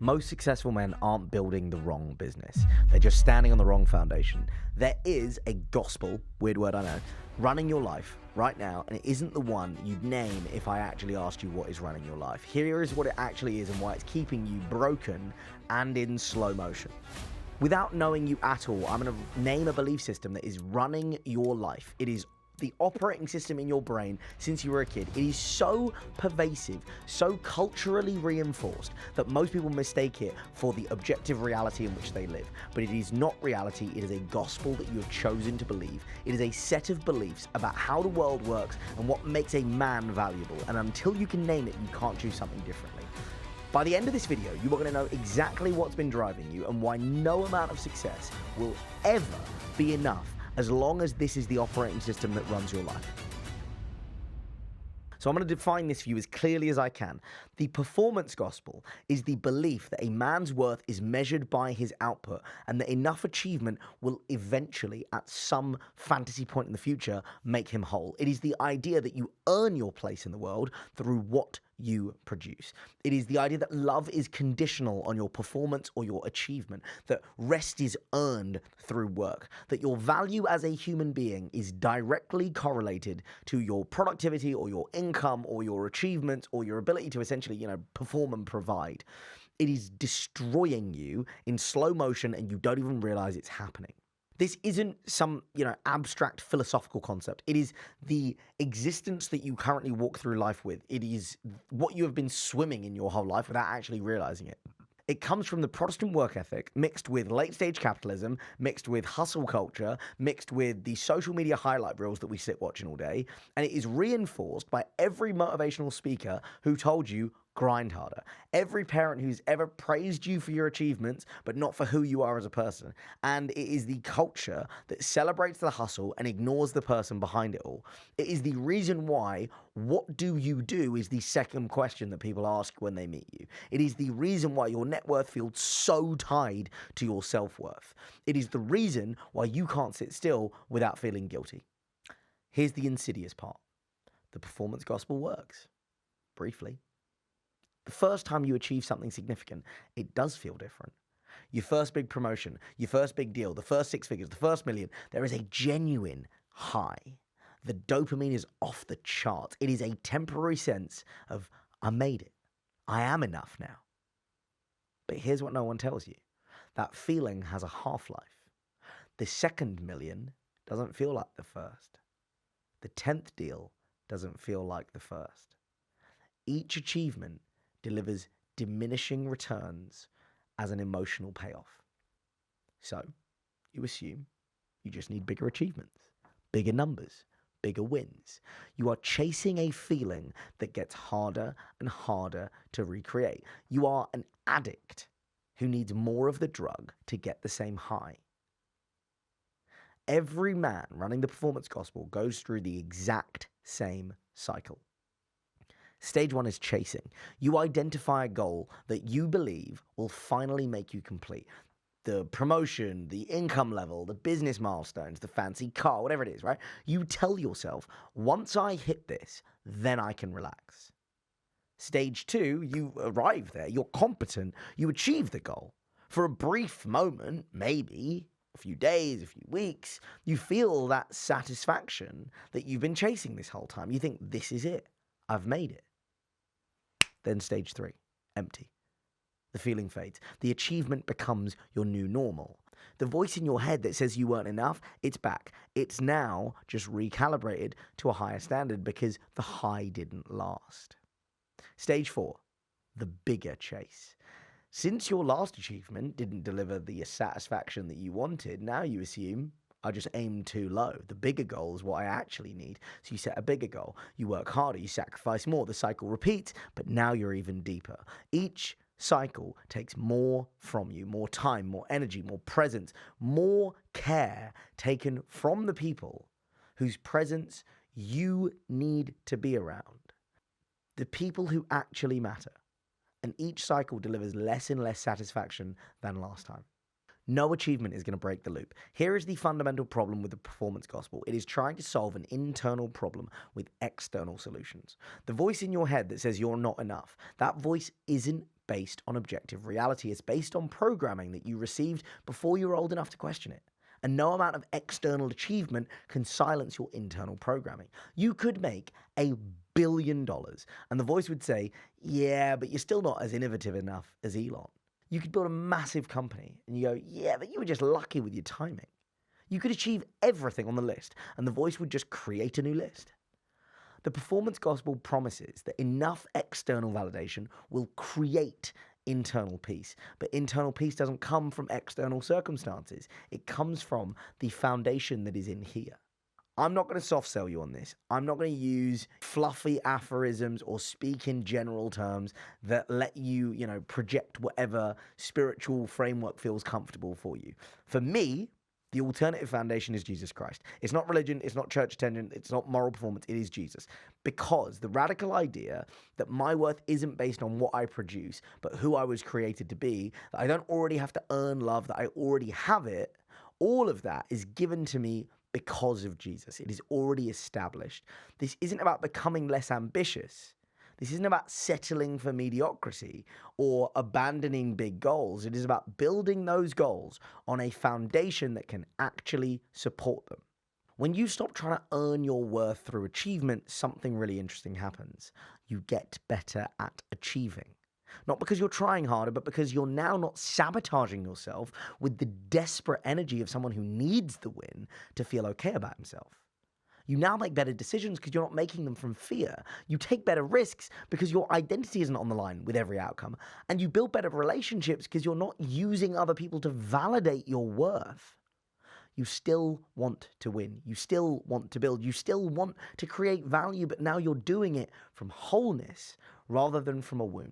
Most successful men aren't building the wrong business. They're just standing on the wrong foundation. There is a gospel, weird word I know, running your life right now, and it isn't the one you'd name if I actually asked you what is running your life. Here is what it actually is and why it's keeping you broken and in slow motion. Without knowing you at all, I'm going to name a belief system that is running your life. It is the operating system in your brain since you were a kid. It is so pervasive, so culturally reinforced that most people mistake it for the objective reality in which they live. But it is not reality. It is a gospel that you have chosen to believe. It is a set of beliefs about how the world works and what makes a man valuable. And until you can name it, you can't choose something differently. By the end of this video, you are going to know exactly what's been driving you and why no amount of success will ever be enough as long as this is the operating system that runs your life. So I'm going to define this for you as clearly as I can. The performance gospel is the belief that a man's worth is measured by his output and that enough achievement will eventually, at some fantasy point in the future, make him whole. It is the idea that you earn your place in the world through what you produce. It is the idea that love is conditional on your performance or your achievement, that rest is earned through work, that your value as a human being is directly correlated to your productivity or your income or your achievements or your ability to essentially, perform and provide. It is destroying you in slow motion and you don't even realize it's happening. This isn't some, abstract philosophical concept. It is the existence that you currently walk through life with. It is what you have been swimming in your whole life without actually realizing it. It comes from the Protestant work ethic mixed with late-stage capitalism, mixed with hustle culture, mixed with the social media highlight reels that we sit watching all day, and it is reinforced by every motivational speaker who told you, grind harder. Every parent who's ever praised you for your achievements, but not for who you are as a person. And it is the culture that celebrates the hustle and ignores the person behind it all. It is the reason why, what do you do is the second question that people ask when they meet you. It is the reason why your net worth feels so tied to your self-worth. It is the reason why you can't sit still without feeling guilty. Here's the insidious part. The performance gospel works. Briefly. The first time you achieve something significant, it does feel different. Your first big promotion, your first big deal, the first 6 figures, the first million, there is a genuine high. The dopamine is off the charts. It is a temporary sense of, I made it. I am enough now. But here's what no one tells you. That feeling has a half-life. The second million doesn't feel like the first. The 10th deal doesn't feel like the first. Each achievement delivers diminishing returns as an emotional payoff. So, you assume you just need bigger achievements, bigger numbers, bigger wins. You are chasing a feeling that gets harder and harder to recreate. You are an addict who needs more of the drug to get the same high. Every man running the performance gospel goes through the exact same cycle. Stage 1 is chasing. You identify a goal that you believe will finally make you complete. The promotion, the income level, the business milestones, the fancy car, whatever it is, right? You tell yourself, once I hit this, then I can relax. Stage 2, you arrive there, you're competent, you achieve the goal. For a brief moment, maybe a few days, a few weeks, you feel that satisfaction that you've been chasing this whole time. You think, this is it. I've made it. Then stage 3, empty. The feeling fades. The achievement becomes your new normal. The voice in your head that says you weren't enough, it's back. It's now just recalibrated to a higher standard because the high didn't last. Stage 4, the bigger chase. Since your last achievement didn't deliver the satisfaction that you wanted, now you assume, I just aimed too low. The bigger goal is what I actually need. So you set a bigger goal. You work harder. You sacrifice more. The cycle repeats, but now you're even deeper. Each cycle takes more from you, more time, more energy, more presence, more care taken from the people whose presence you need to be around. The people who actually matter. And each cycle delivers less and less satisfaction than last time. No achievement is going to break the loop. Here is the fundamental problem with the performance gospel. It is trying to solve an internal problem with external solutions. The voice in your head that says you're not enough, that voice isn't based on objective reality. It's based on programming that you received before you were old enough to question it. And no amount of external achievement can silence your internal programming. You could make $1 billion, and the voice would say, yeah, but you're still not as innovative enough as Elon. You could build a massive company, and you go, yeah, but you were just lucky with your timing. You could achieve everything on the list, and the voice would just create a new list. The performance gospel promises that enough external validation will create internal peace. But internal peace doesn't come from external circumstances. It comes from the foundation that is in here. I'm not going to soft sell you on this. I'm not going to use fluffy aphorisms or speak in general terms that let you, project whatever spiritual framework feels comfortable for you. For me, the alternative foundation is Jesus Christ. It's not religion, it's not church attendance, it's not moral performance, it is Jesus. Because the radical idea that my worth isn't based on what I produce, but who I was created to be, that I don't already have to earn love, that I already have it, all of that is given to me because of Jesus. It is already established. This isn't about becoming less ambitious. This isn't about settling for mediocrity or abandoning big goals. It is about building those goals on a foundation that can actually support them. When you stop trying to earn your worth through achievement, something really interesting happens. You get better at achieving. Not because you're trying harder, but because you're now not sabotaging yourself with the desperate energy of someone who needs the win to feel okay about himself. You now make better decisions because you're not making them from fear. You take better risks because your identity isn't on the line with every outcome. And you build better relationships because you're not using other people to validate your worth. You still want to win. You still want to build. You still want to create value, but now you're doing it from wholeness rather than from a wound.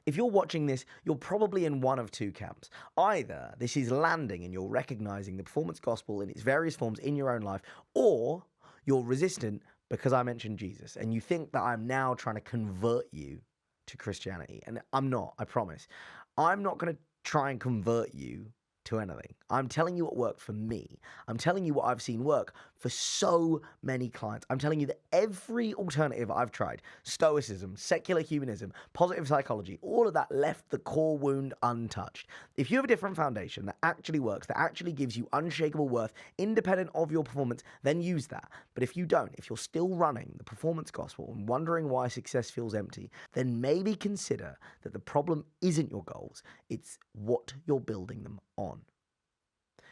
If you're watching this, you're probably in one of two camps. Either this is landing and you're recognizing the performance gospel in its various forms in your own life, or you're resistant because I mentioned Jesus and you think that I'm now trying to convert you to Christianity. And I'm not, I promise. I'm not going to try and convert you to anything. I'm telling you what worked for me. I'm telling you what I've seen work for so many clients. I'm telling you that every alternative I've tried, stoicism, secular humanism, positive psychology, all of that left the core wound untouched. If you have a different foundation that actually works, that actually gives you unshakable worth, independent of your performance, then use that. But if you don't, if you're still running the performance gospel and wondering why success feels empty, then maybe consider that the problem isn't your goals, it's what you're building them on.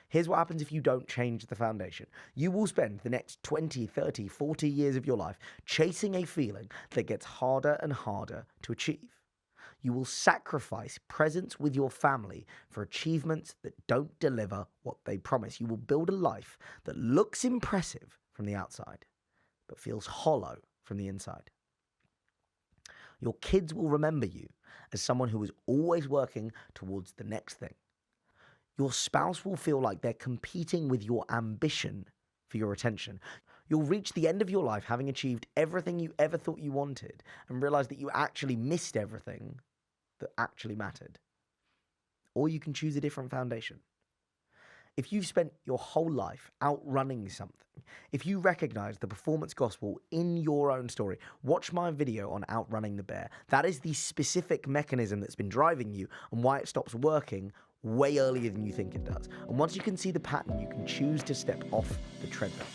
Here's what happens if you don't change the foundation. You will spend the next 20, 30, 40 years of your life chasing a feeling that gets harder and harder to achieve. You will sacrifice presence with your family for achievements that don't deliver what they promise. You will build a life that looks impressive from the outside, but feels hollow from the inside. Your kids will remember you as someone who was always working towards the next thing. Your spouse will feel like they're competing with your ambition for your attention. You'll reach the end of your life having achieved everything you ever thought you wanted and realize that you actually missed everything that actually mattered. Or you can choose a different foundation. If you've spent your whole life outrunning something, if you recognize the performance gospel in your own story, watch my video on outrunning the bear. That is the specific mechanism that's been driving you and why it stops working way earlier than you think it does. And once you can see the pattern, you can choose to step off the treadmill.